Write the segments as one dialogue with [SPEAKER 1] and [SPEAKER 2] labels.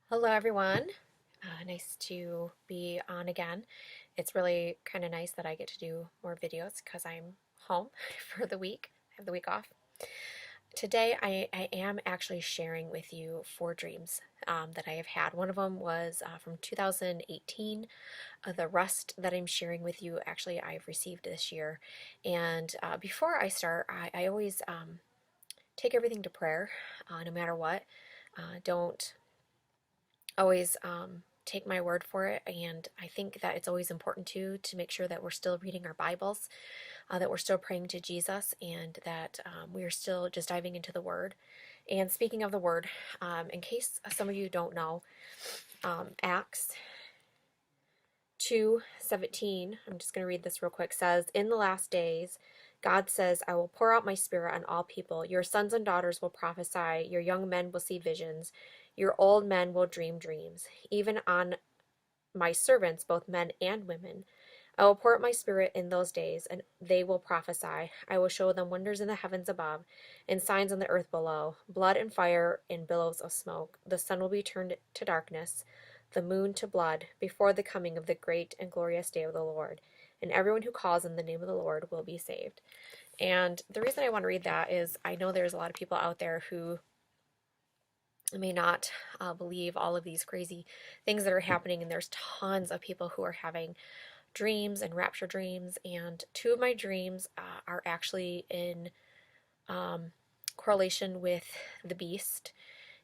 [SPEAKER 1] Hello, everyone. Nice to be on again. It's really kind of nice that I get to do more videos because I'm home for the week. I have the week off. Today, I am actually sharing with you four dreams that I have had. One of them was from 2018. The rest that I'm sharing with you, actually, I've received this year. And before I start, I always take everything to prayer, no matter what. Don't always take my word for it, and I think that it's always important to make sure that we're still reading our Bibles, that we're still praying to Jesus, and that we are still just diving into the Word. And speaking of the Word, in case some of you don't know, Acts 2:17, I'm just going to read this real quick, says, "In the last days, God says, I will pour out my spirit on all people. Your sons and daughters will prophesy. Your young men will see visions. Your old men will dream dreams. Even on my servants, both men and women, I will pour out my spirit in those days, and they will prophesy. I will show them wonders in the heavens above and signs on the earth below, blood and fire and billows of smoke. The sun will be turned to darkness, the moon to blood, before the coming of the great and glorious day of the Lord. And everyone who calls in the name of the Lord will be saved." And the reason I want to read that is I know there's a lot of people out there who may not believe all of these crazy things that are happening, and there's tons of people who are having dreams and rapture dreams, and two of my dreams are actually in um, correlation with the beast,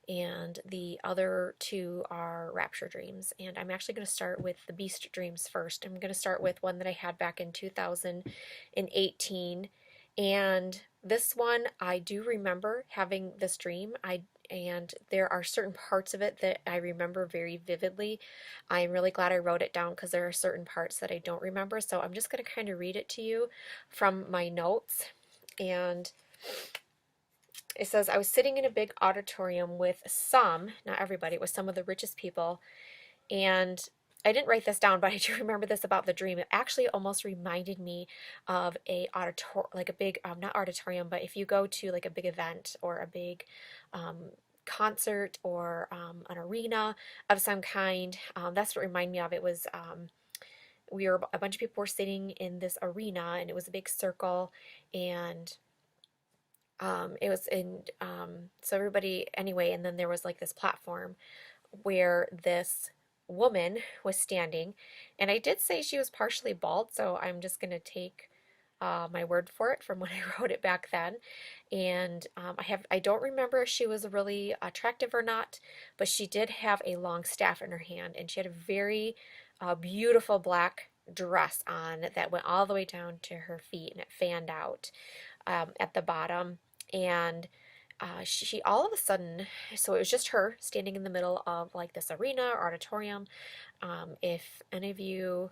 [SPEAKER 1] and the other two are rapture dreams. And I'm actually going to start with the beast dreams first. I'm going to start with one that I had back in 2018, and this one I do remember having this dream. And there are certain parts of it that I remember very vividly. I'm really glad I wrote it down because there are certain parts that I don't remember. So I'm just going to kind of read it to you from my notes. And it says, "I was sitting in a big auditorium with some, not everybody, it was some of the richest people. And I didn't write this down, but I do remember this about the dream. It actually almost reminded me of a like a big, not auditorium, but if you go to like a big event or a big concert or an arena of some kind, that's what it reminded me of. It was we were a bunch of people were sitting in this arena, and it was a big circle, and it was in so everybody anyway, and then there was like this platform where this woman was standing, and I did say she was partially bald, so I'm just going to take my word for it from when I wrote it back then. And I don't remember if she was really attractive or not, but she did have a long staff in her hand, and she had a very beautiful black dress on that went all the way down to her feet, and it fanned out at the bottom. And she all of a sudden, so it was just her standing in the middle of like this arena or auditorium. If any of you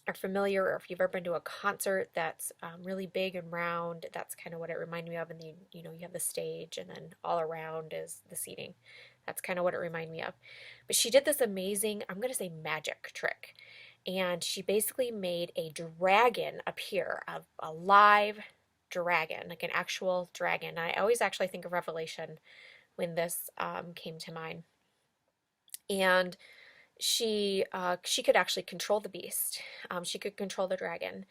[SPEAKER 1] are familiar, or if you've ever been to a concert that's really big and round, that's kind of what it reminded me of. And then, you have the stage, and then all around is the seating. That's kind of what it reminded me of. But she did this amazing, I'm going to say magic trick. And she basically made a dragon appear, a live dragon, like an actual dragon. I always actually think of Revelation when this came to mind. And she could actually control the beast. She could control the dragon.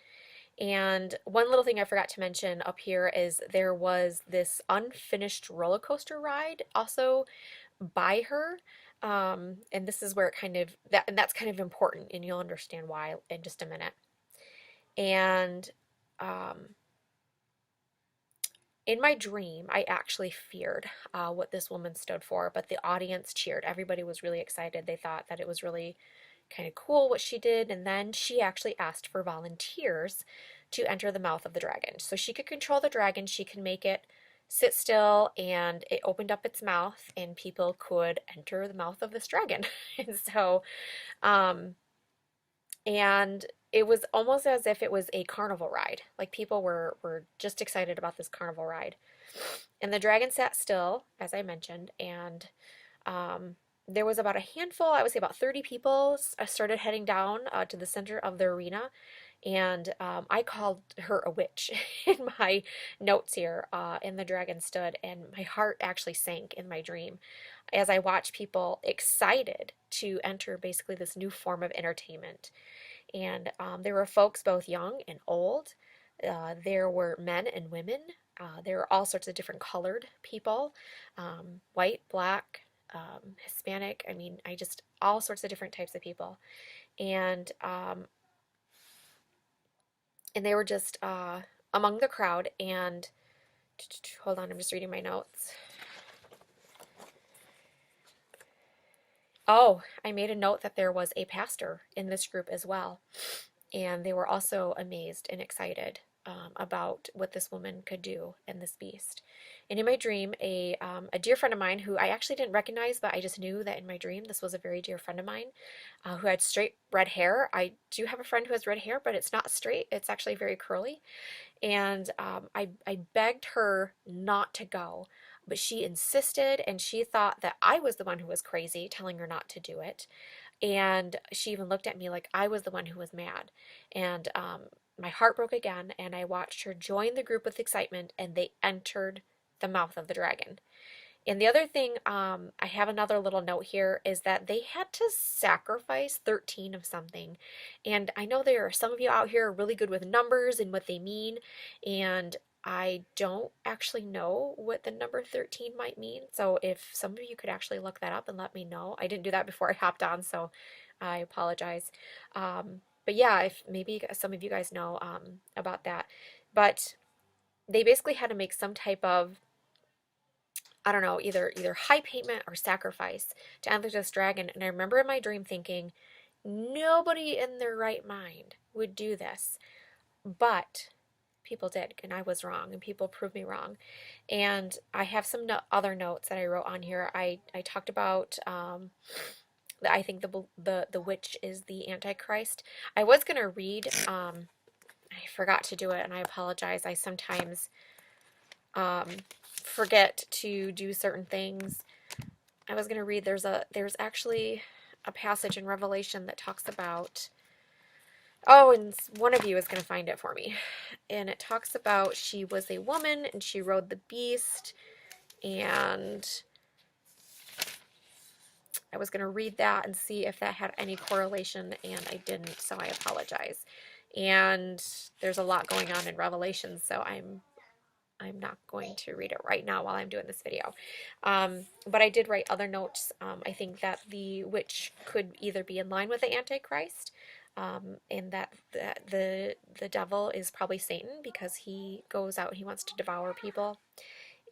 [SPEAKER 1] And one little thing I forgot to mention up here is there was this unfinished roller coaster ride also by her. And this is where it and that's kind of important, and you'll understand why in just a minute. And um, in my dream, I actually feared what this woman stood for, but the audience cheered. Everybody was really excited. They thought that it was really kind of cool what she did. And then she actually asked for volunteers to enter the mouth of the dragon. So she could control the dragon, she could make it sit still, and it opened up its mouth, and people could enter the mouth of this dragon. And so, um, and it was almost as if it was a carnival ride. Like people were just excited about this carnival ride. And the dragon sat still, as I mentioned, and there was about a handful, I would say about 30 people, started heading down to the center of the arena. And I called her a witch in my notes here, and the dragon stood, and my heart actually sank in my dream as I watched people excited to enter basically this new form of entertainment. And there were folks both young and old. There were men and women. There were all sorts of different colored people, white, black, Hispanic. I mean, I just all sorts of different types of people, and they were just among the crowd. And hold on, I'm just reading my notes. Oh, I made a note that there was a pastor in this group as well. And they were also amazed and excited about what this woman could do and this beast. And in my dream, a dear friend of mine who I actually didn't recognize, but I just knew that in my dream this was a very dear friend of mine who had straight red hair. I do have a friend who has red hair, but it's not straight. It's actually very curly. And I begged her not to go, but she insisted, and she thought that I was the one who was crazy, telling her not to do it. And she even looked at me like I was the one who was mad. And my heart broke again, and I watched her join the group with excitement, and they entered the mouth of the dragon. And the other thing, I have another little note here, is that they had to sacrifice 13 of something. And I know there are some of you out here are really good with numbers and what they mean. And I don't actually know what the number 13 might mean. So if some of you could actually look that up and let me know. I didn't do that before I hopped on, so I apologize. But yeah, if maybe some of you guys know about that. But they basically had to make some type of, I don't know, either high payment or sacrifice to enter this dragon. And I remember in my dream thinking, nobody in their right mind would do this. But people did, and I was wrong, and people proved me wrong. And I have some other notes that I wrote on here. I talked about I think the witch is the Antichrist. I was gonna read. I forgot to do it, and I apologize. I sometimes um, forget to do certain things. I was gonna read. There's actually a passage in Revelation that talks about. Oh, and one of you is going to find it for me. And it talks about she was a woman and she rode the beast. And I was going to read that and see if that had any correlation, and I didn't, so I apologize. And there's a lot going on in Revelation, so I'm not going to read it right now while I'm doing this video. But I did write other notes. I think that the witch could either be in line with the Antichrist, and that the devil is probably Satan because he goes out and he wants to devour people.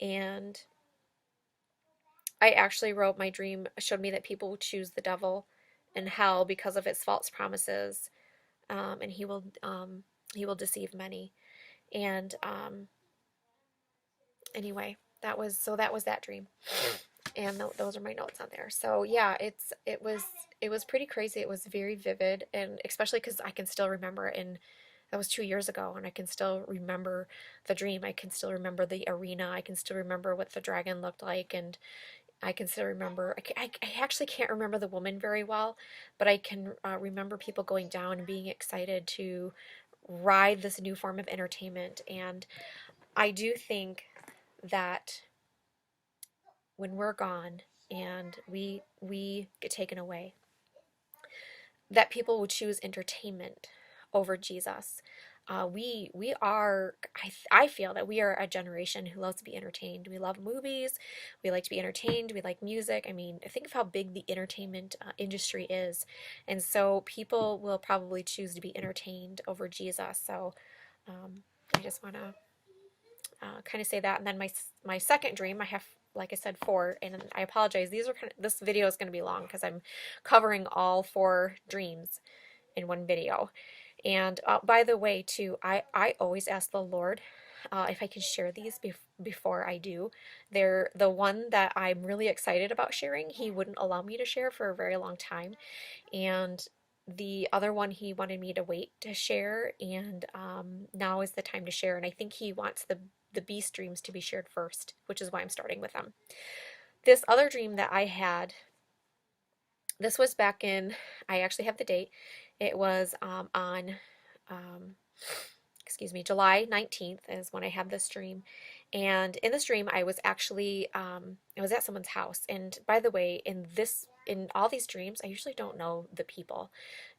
[SPEAKER 1] And I actually wrote, my dream showed me that people will choose the devil and hell because of its false promises, and he will deceive many. And anyway, that was that dream, and those are my notes on there. So yeah, it was pretty crazy. It was very vivid, and especially because I can still remember it, and that was 2 years ago, and I can still remember the dream. I can still remember the arena. I can still remember what the dragon looked like, and I can still remember. I actually can't remember the woman very well, but I can remember people going down and being excited to ride this new form of entertainment. And I do think that when we're gone and we get taken away, that people will choose entertainment over Jesus. We are, I feel that we are a generation who loves to be entertained. We love movies. We like to be entertained. We like music. I mean, think of how big the entertainment industry is. And so people will probably choose to be entertained over Jesus. So I just want to kind of say that. And then my second dream, I have, like I said, four, and I apologize. These are this video is going to be long because I'm covering all four dreams in one video. And by the way, too, I always ask the Lord if I can share these before I do. They're the one that I'm really excited about sharing. He wouldn't allow me to share for a very long time, and the other one he wanted me to wait to share, and now is the time to share. And I think he wants the beast dreams to be shared first, which is why I'm starting with them. This other dream that I had, this was back in, I actually have the date. It was on excuse me, July 19th is when I had this dream. And in this dream, I was actually, I was at someone's house. And by the way, in all these dreams, I usually don't know the people.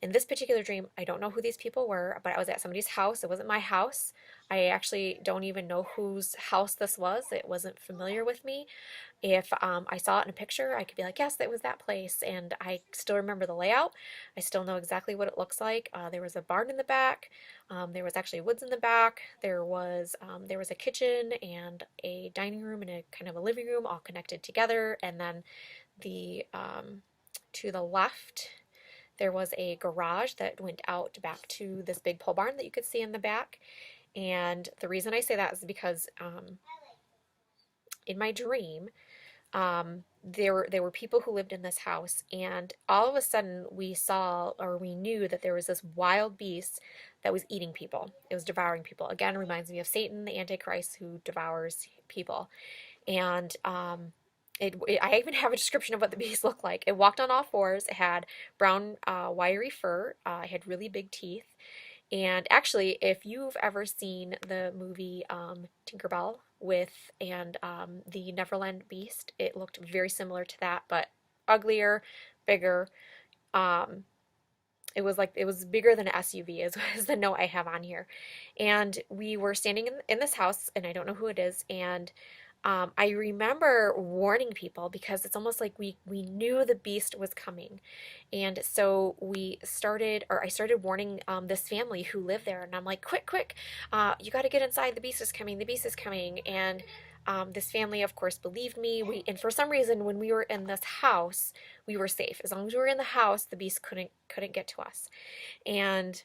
[SPEAKER 1] In this particular dream, I don't know who these people were, but I was at somebody's house. It wasn't my house. I actually don't even know whose house this was. It wasn't familiar with me. If I saw it in a picture, I could be like, yes, that was that place. And I still remember the layout. I still know exactly what it looks like. There was a barn in the back. There was actually woods in the back. There was a kitchen and a dining room and a kind of a living room all connected together. And then the to the left, there was a garage that went out back to this big pole barn that you could see in the back. And the reason I say that is because in my dream, there were people who lived in this house, and all of a sudden we saw or we knew that there was this wild beast that was eating people. It was devouring people. Again, reminds me of Satan, the Antichrist, who devours people. And I even have a description of what the beast looked like. It walked on all fours. It had brown, wiry fur. It had really big teeth. And actually, if you've ever seen the movie Tinkerbell the Neverland Beast, it looked very similar to that, but uglier, bigger. Um, it was bigger than an SUV is the note I have on here. And we were standing in this house, and I don't know who it is, and I remember warning people because it's almost like we knew the beast was coming. And so I started warning this family who lived there. And I'm like, quick, quick, you got to get inside. The beast is coming. The beast is coming. And this family, of course, believed me. And for some reason, when we were in this house, we were safe. As long as we were in the house, the beast couldn't get to us. And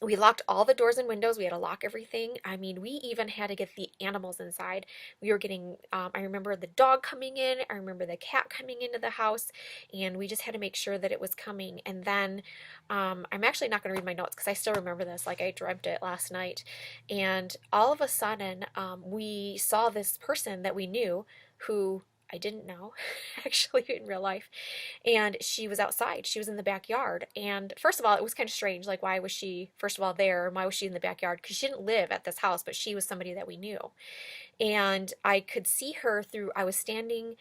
[SPEAKER 1] we locked all the doors and windows. We had to lock everything. I mean, we even had to get the animals inside. We were getting, I remember the dog coming in. I remember the cat coming into the house. And we just had to make sure that it was coming. And then I'm actually not going to read my notes because I still remember this. Like I dreamt it last night. And all of a sudden, we saw this person that we knew who I didn't know actually in real life, and she was outside. She was in the backyard. And first of all, it was kind of strange. Like, why was she, first of all, there? And why was she in the backyard? Because she didn't live at this house, but she was somebody that we knew. And I could see her I was standing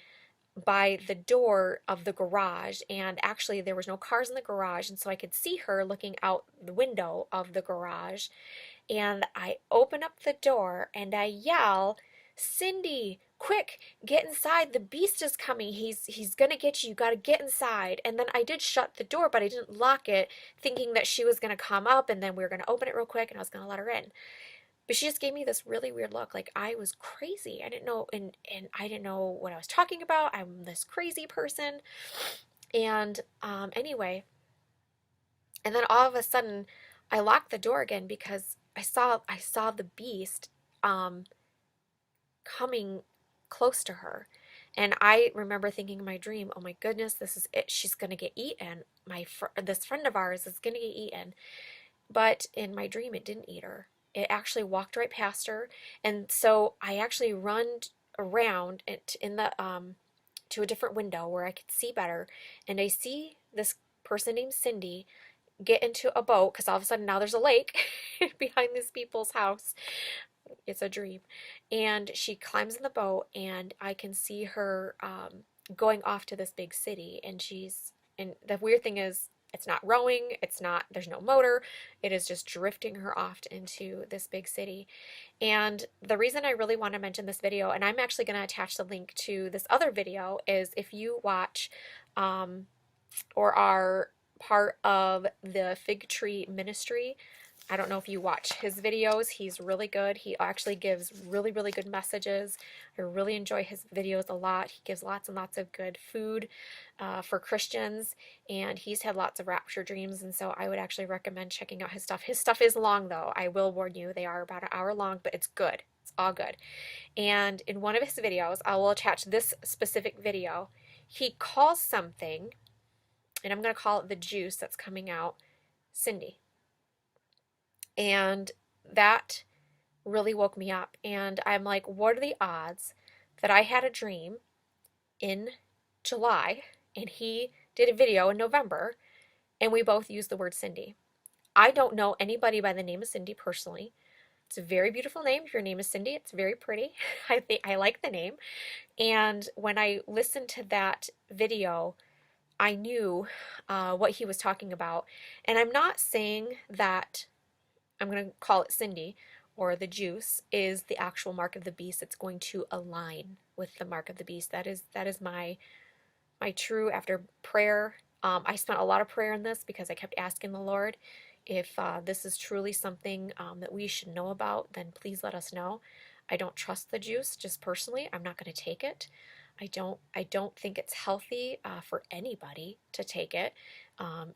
[SPEAKER 1] by the door of the garage, and actually there was no cars in the garage. And so I could see her looking out the window of the garage. And I open up the door and I yell, Cindy, quick, get inside. The beast is coming. He's gonna get you. You gotta get inside. And then I did shut the door, but I didn't lock it, thinking that she was gonna come up and then we were gonna open it real quick and I was gonna let her in. But she just gave me this really weird look, like I was crazy. I didn't know, and I didn't know what I was talking about. I'm this crazy person. And anyway, and then all of a sudden, I locked the door again because I saw the beast coming close to her. And I remember thinking in my dream, oh my goodness, this is it. She's going to get eaten. This friend of ours is going to get eaten. But in my dream, it didn't eat her. It actually walked right past her. And so I actually run around in the to a different window where I could see better. And I see this person named Cindy get into a boat because all of a sudden now there's a lake behind these people's house. It's a dream. And she climbs in the boat, and I can see her going off to this big city. And the weird thing is, it's not rowing, there's no motor, it is just drifting her off into this big city. And the reason I really want to mention this video, and I'm actually going to attach the link to this other video, is if you watch or are part of the Fig Tree Ministry. I don't know if you watch his videos. He's really good. He actually gives really, really good messages. I really enjoy his videos a lot. He gives lots and lots of good food for Christians, and he's had lots of rapture dreams, and so I would actually recommend checking out his stuff. His stuff is long, though. I will warn you, they are about an hour long, but it's good. It's all good. And in one of his videos, I will attach this specific video. He calls something, and I'm going to call it the juice that's coming out, Cindy. And that really woke me up. And I'm like, what are the odds that I had a dream in July and he did a video in November and we both used the word Cindy? I don't know anybody by the name of Cindy personally. It's a very beautiful name. If your name is Cindy, it's very pretty. I think I like the name. And when I listened to that video, I knew what he was talking about. And I'm not saying that I'm going to call it Cindy or the juice is the actual mark of the beast. It's going to align with the mark of the beast. That is my true after prayer. I spent a lot of prayer in this because I kept asking the Lord if this is truly something that we should know about, then please let us know. I don't trust the juice, just personally. I'm not going to take it. I don't think it's healthy for anybody to take it.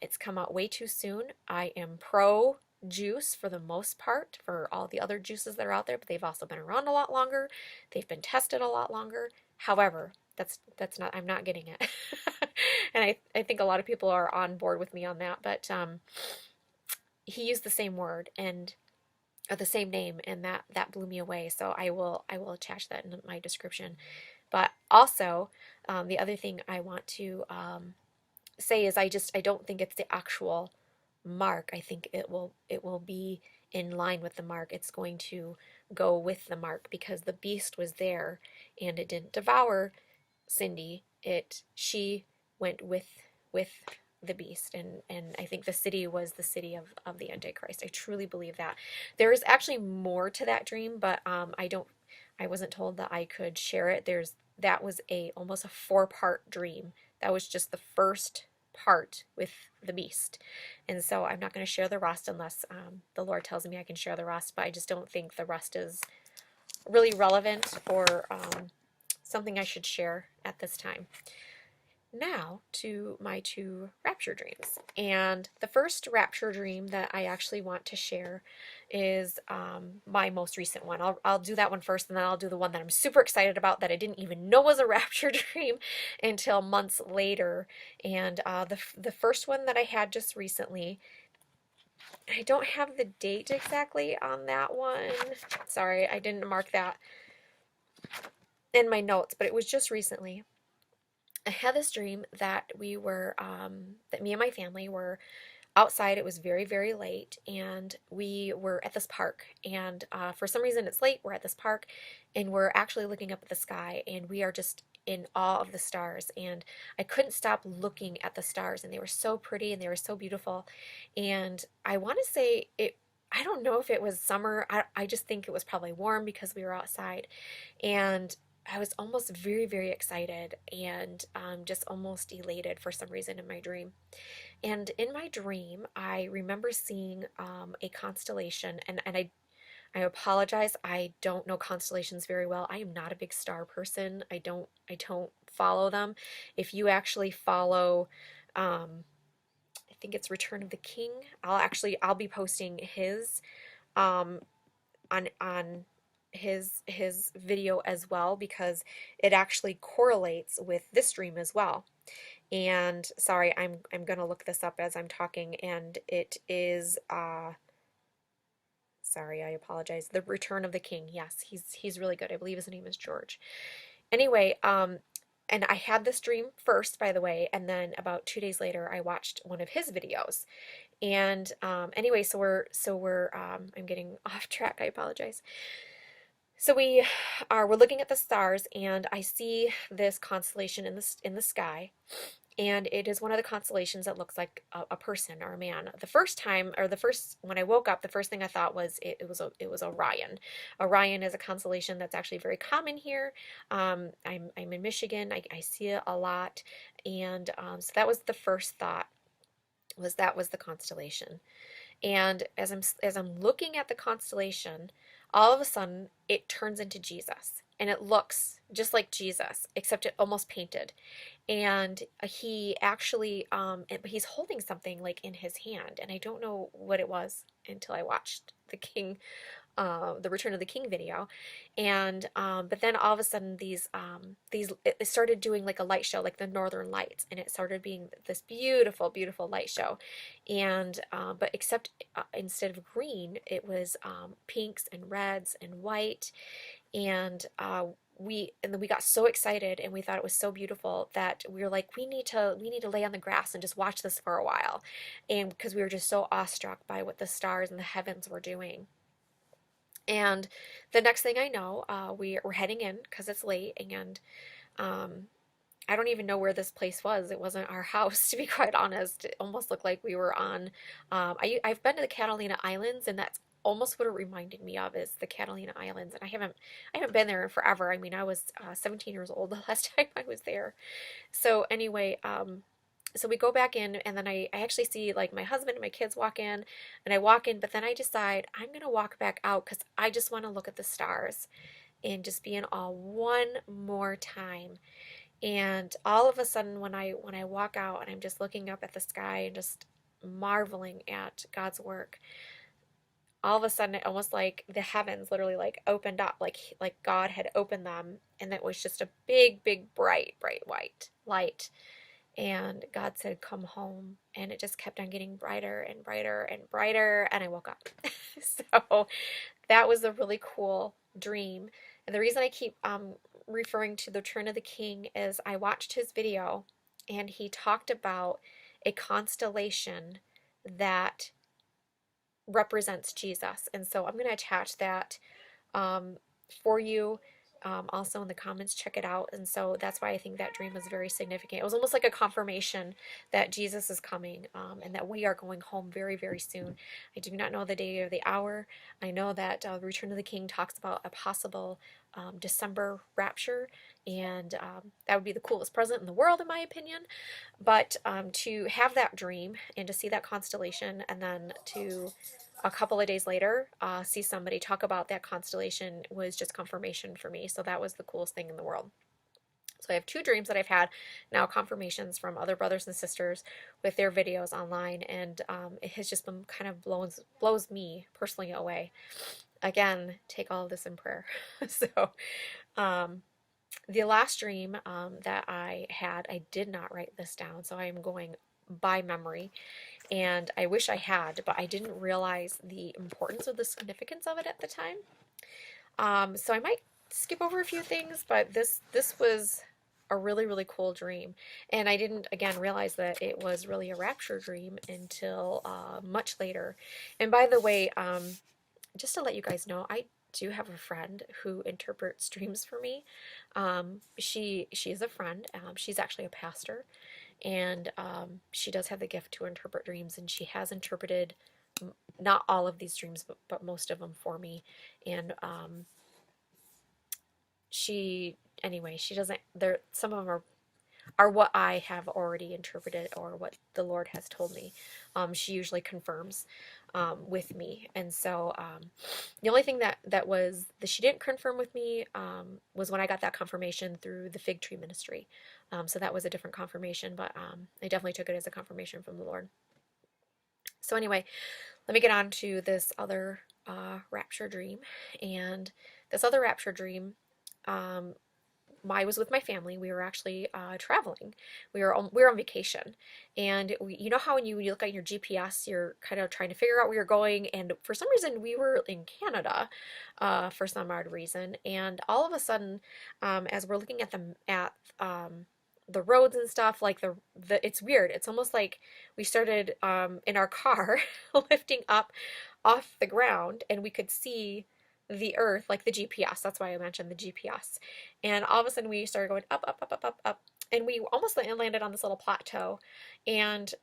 [SPEAKER 1] It's come out way too soon. I am pro juice for the most part for all the other juices that are out there, but they've also been around a lot longer. They've been tested a lot longer. However, that's not, I'm not getting it. And I think a lot of people are on board with me on that, but he used the same word and or the same name, and that blew me away. So I will attach that in my description. But also, the other thing I want to say is I don't think it's the actual mark. I think it will be in line with the mark. It's going to go with the mark because the beast was there and it didn't devour Cindy. She went with the beast, and I think the city was the city of the Antichrist. I truly believe that. There is actually more to that dream, but I wasn't told that I could share it. That was a almost a 4-part dream. That was just the first part with the beast. And so I'm not going to share the rest unless the Lord tells me I can share the rest, but I just don't think the rest is really relevant or something I should share at this time. Now to my 2 rapture dreams. And the first rapture dream that I actually want to share is my most recent one. I'll do that one first, and then I'll do the one that I'm super excited about that I didn't even know was a rapture dream until months later. And the first one that I had just recently, I don't have the date exactly on that one. Sorry, I didn't mark that in my notes, but it was just recently. I had this dream that that me and my family were outside. It was very, very late, and we were at this park. And for some reason, it's late. We're at this park, and we're actually looking up at the sky, and we are just in awe of the stars. And I couldn't stop looking at the stars, and they were so pretty and they were so beautiful. And I want to say it. I don't know if it was summer. I just think it was probably warm because we were outside. And I was almost very, very excited and just almost elated for some reason in my dream. And in my dream, I remember seeing a constellation, and I apologize, I don't know constellations very well. I am not a big star person. I don't follow them. If you actually follow, I think it's Return of the King. I'll be posting his um, on his video as well because it actually correlates with this dream as well. And sorry, I'm gonna look this up as I'm talking, and it is sorry, I apologize. The Return of the King. Yes, he's really good. I believe his name is George. Anyway, and I had this dream first, by the way, and then about 2 days later, I watched one of his videos. And anyway, so we're I'm getting off track. I apologize. So we're looking at the stars, and I see this constellation in the sky, and it is one of the constellations that looks like a person or a man. The first time, or the first when I woke up, the first thing I thought was it was Orion. Orion is a constellation that's actually very common here. I'm in Michigan. I see it a lot, and so that was the first thought. That was the constellation. And as I'm looking at the constellation, all of a sudden it turns into Jesus. And it looks just like Jesus, except it almost painted. And he actually he's holding something like in his hand, and I don't know what it was until I watched the Return of the King video, and but then all of a sudden these it started doing like a light show, like the Northern Lights, and it started being this beautiful, beautiful light show, and but except instead of green, it was pinks and reds and white, and and then we got so excited and we thought it was so beautiful that we were like, we need to lay on the grass and just watch this for a while. And because we were just so awestruck by what the stars and the heavens were doing. And the next thing I know, we're heading in because it's late, and um, I don't even know where this place was. It wasn't our house, to be quite honest. It almost looked like we were on. I've been to the Catalina Islands, and that's almost what it reminded me of is the Catalina Islands. And I haven't been there in forever. I mean, I was 17 years old the last time I was there. So anyway, so we go back in, and then I actually see like my husband and my kids walk in, and I walk in, but then I decide I'm gonna walk back out because I just want to look at the stars and just be in awe one more time. And all of a sudden, when I walk out and I'm just looking up at the sky and just marveling at God's work, all of a sudden it almost like the heavens literally like opened up, like God had opened them, and it was just a big, big, bright, bright white light. And God said, "Come home." And it just kept on getting brighter and brighter and brighter. And I woke up. So that was a really cool dream. And the reason I keep referring to the Return of the King is I watched his video and he talked about a constellation that represents Jesus. And so I'm going to attach that um, for you. Also in the comments, check it out. And so that's why I think that dream was very significant. It was almost like a confirmation that Jesus is coming, and that we are going home very, very soon. I do not know the day or the hour. I know that Return of the King talks about a possible December rapture, and that would be the coolest present in the world, in my opinion. But to have that dream and to see that constellation, and then to a couple of days later see somebody talk about that constellation was just confirmation for me. So that was the coolest thing in the world. So I have two dreams that I've had now, confirmations from other brothers and sisters with their videos online, and it has just been kind of blows me personally away. Again, take all of this in prayer. So um, the last dream that I had, I did not write this down, so I am going by memory, and I wish I had, but I didn't realize the importance or the significance of it at the time. So I might skip over a few things, but this was a really, really cool dream, and I didn't again realize that it was really a rapture dream until much later. And by the way, just to let you guys know, I do have a friend who interprets dreams for me. She's a friend. She's actually a pastor, and she does have the gift to interpret dreams, and she has interpreted not all of these dreams, but most of them for me. And she doesn't. There, some of them are what I have already interpreted or what the Lord has told me. She usually confirms with me, and so the only thing that she didn't confirm with me was when I got that confirmation through the fig tree ministry. So that was a different confirmation, but I definitely took it as a confirmation from the Lord. So anyway, let me get on to this other rapture dream, and this other rapture dream. Um, I was with my family. We were actually traveling. We were on vacation, and you know how when you look at your GPS, you're kind of trying to figure out where you're going. And for some reason, we were in Canada, for some odd reason. And all of a sudden, as we're looking at the roads and stuff, like the it's weird. It's almost like we started in our car lifting up off the ground, and we could see the earth, like the GPS. That's why I mentioned the GPS. And all of a sudden we started going up, up, up, up, up, up, and we almost landed on this little plateau, and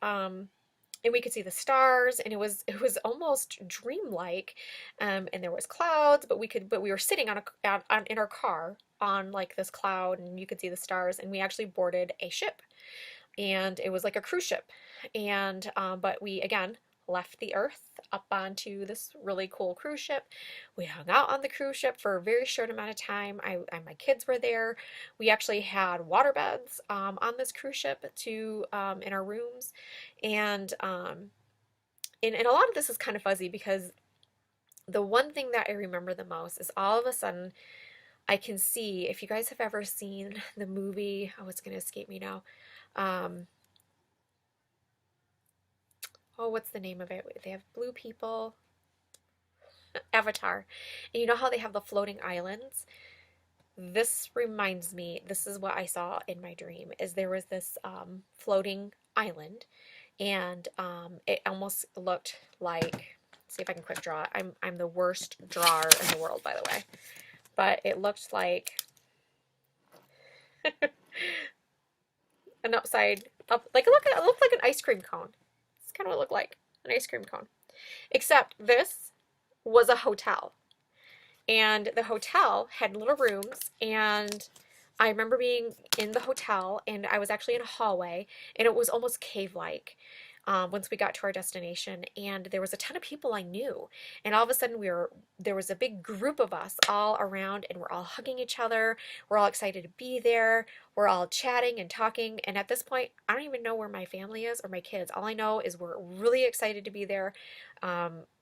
[SPEAKER 1] we could see the stars, and it was almost dreamlike, and there was clouds, but we were sitting in our car on like this cloud, and you could see the stars, and we actually boarded a ship, and it was like a cruise ship, and but we again left the earth up onto this really cool cruise ship. We hung out on the cruise ship for a very short amount of time. My kids were there. We actually had water beds on this cruise ship to in our rooms, and a lot of this is kind of fuzzy because the one thing that I remember the most is all of a sudden I can see, if you guys have ever seen the movie, oh, it's going to escape me now. Um, oh, what's the name of it? They have blue people. Avatar. And you know how they have the floating islands? this reminds me, this is what I saw in my dream, is there was this floating island, and it almost looked like, see if I can quick draw it. I'm the worst drawer in the world, by the way. But it looked like an upside up, like it looked like an ice cream cone. It's kind of what it looked like, an ice cream cone. Except this was a hotel. And the hotel had little rooms, and I remember being in the hotel, and I was actually in a hallway, and it was almost cave-like once we got to our destination. And there was a ton of people I knew, and all of a sudden there was a big group of us all around, and we're all hugging each other. We're all excited to be there. We're all chatting and talking. And at this point, I don't even know where my family is or my kids. All I know is we're really excited to be there.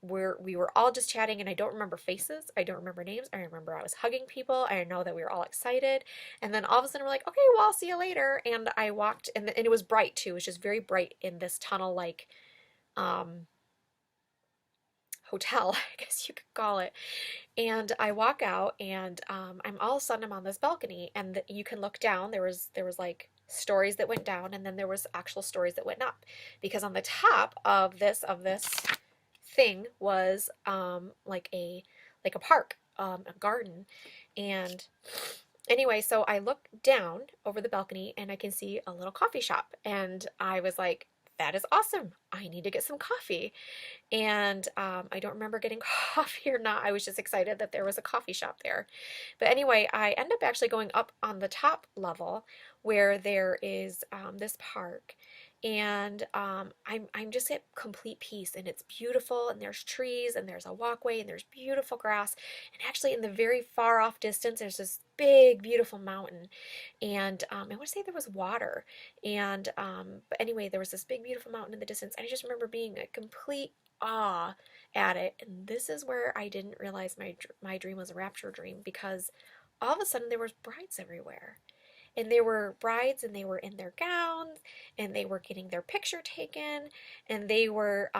[SPEAKER 1] We were all just chatting, and I don't remember faces. I don't remember names. I remember I was hugging people. I know that we were all excited. And then all of a sudden we're like, okay, well, I'll see you later. And I walked, and it was bright too. It was just very bright in this tunnel like um, hotel, I guess you could call it. And I walk out, and I'm all of a sudden I'm on this balcony, and you can look down. There was like stories that went down, and then there was actual stories that went up, because on the top of this thing was like a park, a garden. And anyway, so I look down over the balcony, and I can see a little coffee shop, and I was like, that is awesome. I need to get some coffee. And I don't remember getting coffee or not. I was just excited that there was a coffee shop there. But anyway, I end up actually going up on the top level where there is this park. And I'm just at complete peace, and it's beautiful, and there's trees, and there's a walkway, and there's beautiful grass. And actually in the very far off distance there's this big beautiful mountain. And I want to say there was water. And but anyway, there was this big beautiful mountain in the distance, and I just remember being a complete awe at it. And this is where I didn't realize my dream was a rapture dream, because all of a sudden there was brides everywhere. And there were brides, and they were in their gowns, and they were getting their picture taken, and they were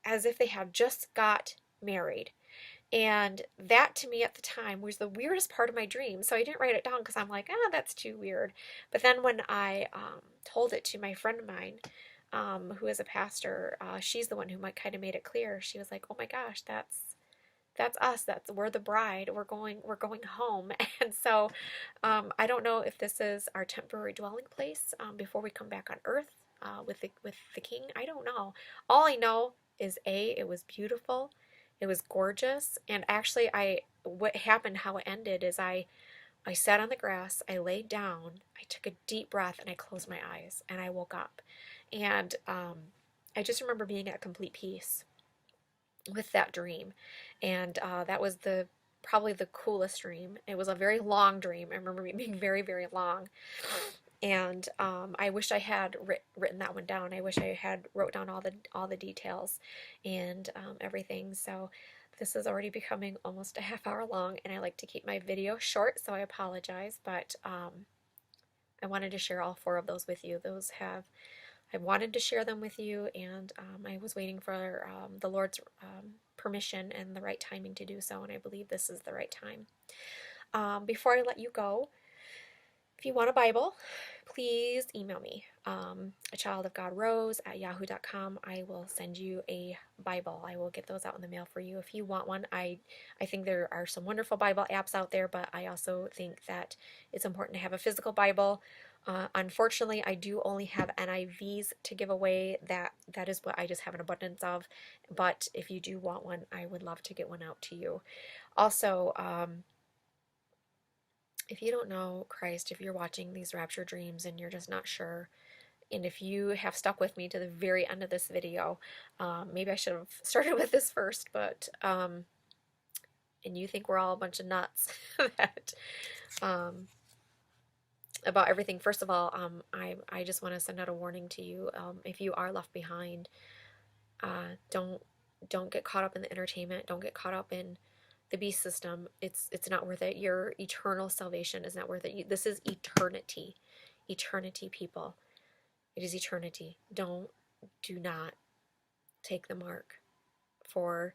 [SPEAKER 1] as if they had just got married. And that to me at the time was the weirdest part of my dream. So I didn't write it down because I'm like, ah, that's too weird. But then when I told it to my friend of mine, who is a pastor, she's the one who might kind of made it clear. She was like, oh my gosh, that's us. We're the bride. We're going home. And so I don't know if this is our temporary dwelling place before we come back on earth with the king. I don't know. All I know is it was beautiful. It was gorgeous. And actually what happened, how it ended is I sat on the grass, I laid down, I took a deep breath, and I closed my eyes, and I woke up. And I just remember being at complete peace with that dream. And that was probably the coolest dream. It was a very long dream. I remember it being very, very long. And I wish I had written that one down. I wish I had wrote down all the details and everything. So this is already becoming almost a half hour long, and I like to keep my video short, so I apologize. But I wanted to share all four of those with you. I wanted to share them with you, and I was waiting for the Lord's permission and the right timing to do so, and I believe this is the right time. Before I let you go, if you want a Bible, please email me, a child of God Rose at yahoo.com. I will send you a Bible. I will get those out in the mail for you if you want one. I think there are some wonderful Bible apps out there, but I also think that it's important to have a physical Bible. Unfortunately, I do only have NIVs to give away. That is what I just have an abundance of. But if you do want one, I would love to get one out to you. Also, if you don't know Christ, if you're watching these rapture dreams and you're just not sure, and if you have stuck with me to the very end of this video, maybe I should have started with this first, but and you think we're all a bunch of nuts that about everything. First of all, I just want to send out a warning to you. If you are left behind, don't get caught up in the entertainment. Don't get caught up in the beast system. It's not worth it. Your eternal salvation is not worth it. This is eternity. Eternity, people. It is eternity. Do not take the mark for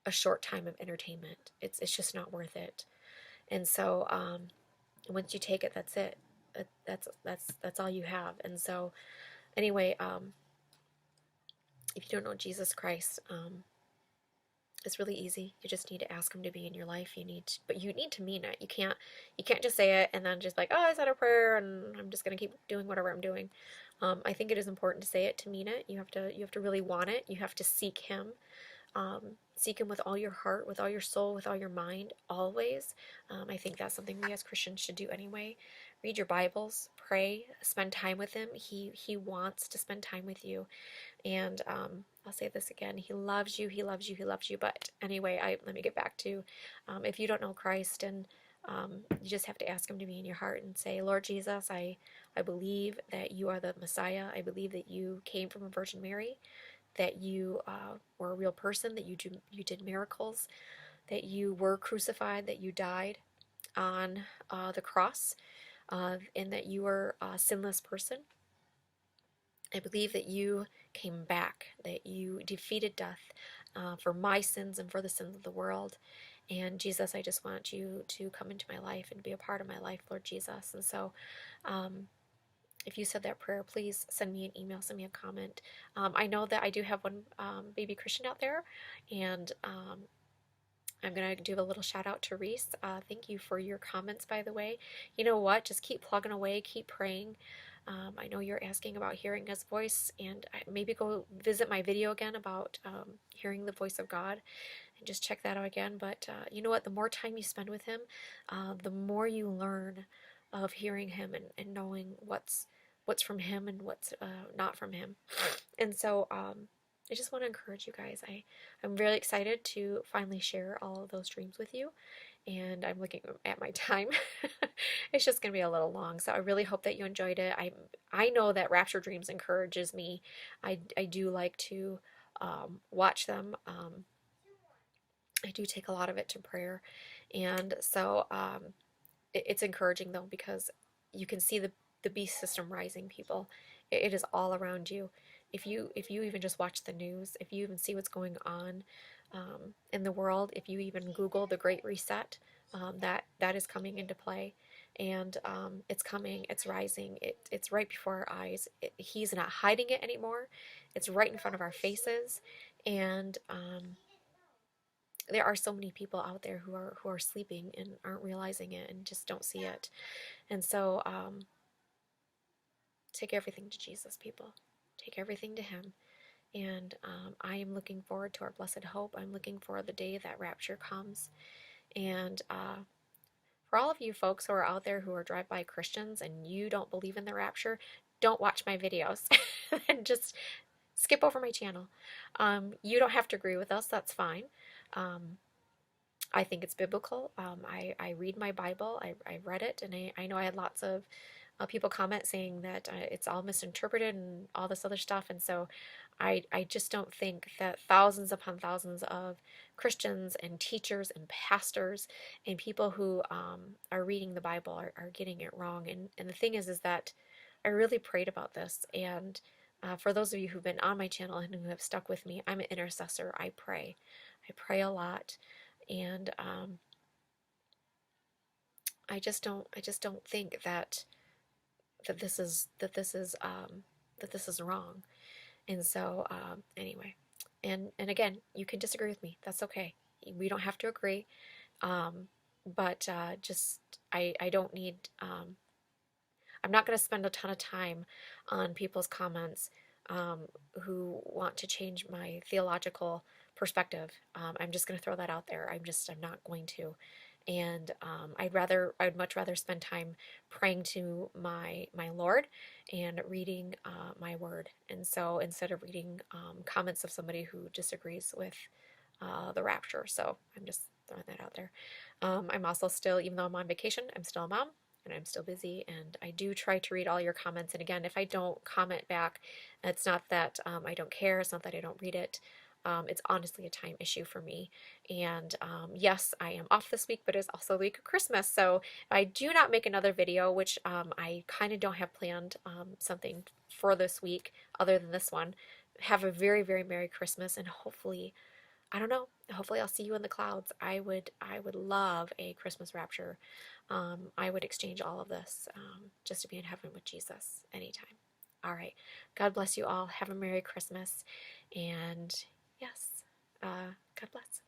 [SPEAKER 1] a short time of entertainment. It's just not worth it. And so once you take it, that's it. That's all you have. And so anyway, if you don't know Jesus Christ, it's really easy. You just need to ask him to be in your life. But you need to mean it. You can't just say it and then just like, oh, I said a prayer and I'm just gonna keep doing whatever I'm doing. I think it is important to say it, to mean it. You have to really want it. You have to seek him. Seek him with all your heart, with all your soul, with all your mind, always. I think that's something we as Christians should do anyway. Read your Bibles, pray, spend time with him. He wants to spend time with you. And I'll say this again: He loves you. He loves you. He loves you. But anyway, let me get back to if you don't know Christ, and you just have to ask Him to be in your heart and say, Lord Jesus, I believe that you are the Messiah. I believe that you came from a Virgin Mary, that you were a real person, that you did miracles, that you were crucified, that you died on the cross, and that you were a sinless person. I believe that you came back, that you defeated death for my sins and for the sins of the world. And Jesus, I just want you to come into my life and be a part of my life, Lord Jesus. And so, if you said that prayer, please send me an email, send me a comment. I know that I do have one baby Christian out there, and I'm going to do a little shout out to Reese. Thank you for your comments, by the way. You know what? Just keep plugging away, keep praying. I know you're asking about hearing his voice, and maybe go visit my video again about hearing the voice of God, and just check that out again. But you know what? The more time you spend with him, the more you learn of hearing him, and knowing what's from him and what's not from him. And so I just want to encourage you guys. I'm really excited to finally share all of those dreams with you. And I'm looking at my time. It's just going to be a little long. So I really hope that you enjoyed it. I know that Rapture Dreams encourages me. I do like to watch them. I do take a lot of it to prayer. And so it's encouraging though, because you can see the beast system rising, people. It is all around you. If you even just watch the news, if you even see what's going on in the world, if you even Google the Great Reset, that is coming into play, and it's coming, it's rising, it's right before our eyes. He's not hiding it anymore. It's right in front of our faces, and there are so many people out there who are sleeping and aren't realizing it and just don't see it. And so take everything to Jesus, people. Take everything to him. And I am looking forward to our blessed hope. I'm looking for the day that rapture comes. And for all of you folks who are out there who are drive-by Christians and you don't believe in the rapture, don't watch my videos and just skip over my channel. You don't have to agree with us. That's fine. I think it's biblical. I read my Bible. I read it, and I know I had lots of people comment saying that it's all misinterpreted and all this other stuff. And so I just don't think that thousands upon thousands of Christians and teachers and pastors and people who are reading the Bible are getting it wrong. And the thing is that I really prayed about this. And for those of you who've been on my channel and who have stuck with me, I'm an intercessor. I pray. I pray a lot. And I just don't think that this is wrong. And so anyway, and again, you can disagree with me. That's okay. We don't have to agree. But just I don't need I'm not going to spend a ton of time on people's comments who want to change my theological perspective. I'm just going to throw that out there. I'm not going to. And I'd much rather spend time praying to my Lord and reading my word. And so instead of reading comments of somebody who disagrees with the rapture. So I'm just throwing that out there. I'm also still, even though I'm on vacation, I'm still a mom and I'm still busy, and I do try to read all your comments. And again, if I don't comment back, it's not that I don't care. It's not that I don't read it. It's honestly a time issue for me. And yes, I am off this week, but it's also the week of Christmas. So if I do not make another video, which I kind of don't have planned something for this week other than this one, have a very, very Merry Christmas, and hopefully I don't know. Hopefully, I'll see you in the clouds. I would love a Christmas rapture. I would exchange all of this just to be in heaven with Jesus anytime. All right. God bless you all. Have a Merry Christmas. And yes, God bless.